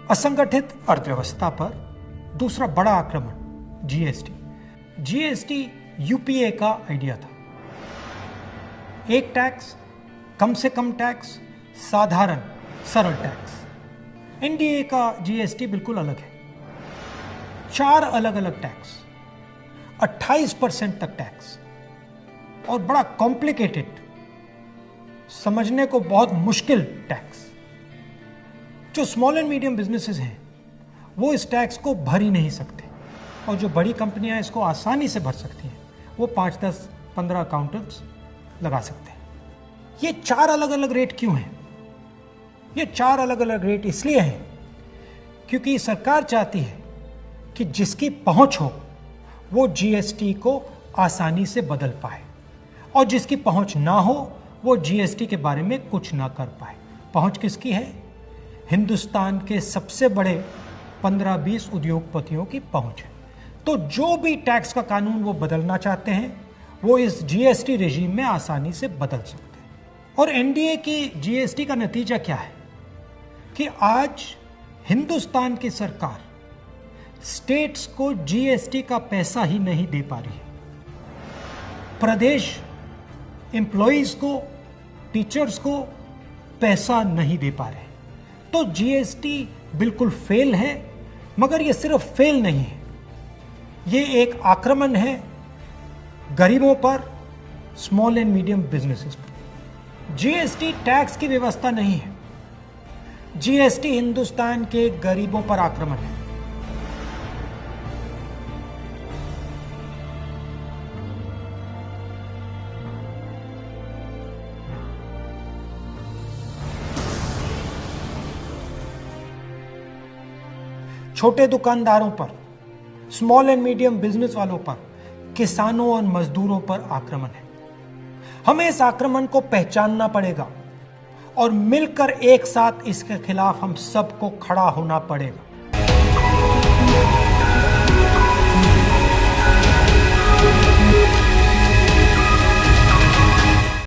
असंगठित अर्थव्यवस्था पर दूसरा बड़ा आक्रमण जीएसटी। जीएसटी यूपीए का आइडिया था। एक टैक्स, कम से कम टैक्स, साधारण सरल टैक्स। एनडीए का जीएसटी बिल्कुल अलग है। 4 अलग अलग टैक्स, 28% तक टैक्स और बड़ा कॉम्प्लिकेटेड, समझने को बहुत मुश्किल टैक्स। जो स्मॉल एंड मीडियम बिजनेसेस हैं वो इस टैक्स को भर ही नहीं सकते और जो बड़ी कंपनियां इसको आसानी से भर सकती हैं वो 5, 10, 15 अकाउंटेंट्स लगा सकते हैं। ये 4 अलग अलग रेट क्यों हैं? ये 4 अलग अलग रेट इसलिए हैं क्योंकि सरकार चाहती है कि जिसकी पहुंच हो वो जीएसटी को आसानी से बदल पाए और जिसकी पहुंच ना हो वो जीएसटी के बारे में कुछ ना कर पाए। पहुंच किसकी है? हिंदुस्तान के सबसे बड़े 15-20 उद्योगपतियों की पहुंच है। तो जो भी टैक्स का कानून वो बदलना चाहते हैं वो इस जीएसटी रेजिम में आसानी से बदल सकते हैं। और एनडीए की जीएसटी का नतीजा क्या है कि आज हिंदुस्तान की सरकार स्टेट्स को जीएसटी का पैसा ही नहीं दे पा रही है। प्रदेश एम्प्लॉइज को, टीचर्स को पैसा नहीं दे पा रहे। तो जीएसटी बिल्कुल फेल है। मगर ये सिर्फ फेल नहीं है, ये एक आक्रमण है गरीबों पर, स्मॉल एंड मीडियम बिजनेसेस पर। जीएसटी टैक्स की व्यवस्था नहीं है, जीएसटी हिंदुस्तान के गरीबों पर आक्रमण है। छोटे दुकानदारों पर, स्मॉल एंड मीडियम बिजनेस वालों पर, किसानों और मजदूरों पर आक्रमण है। हमें इस आक्रमण को पहचानना पड़ेगा और मिलकर एक साथ इसके खिलाफ हम सबको खड़ा होना पड़ेगा।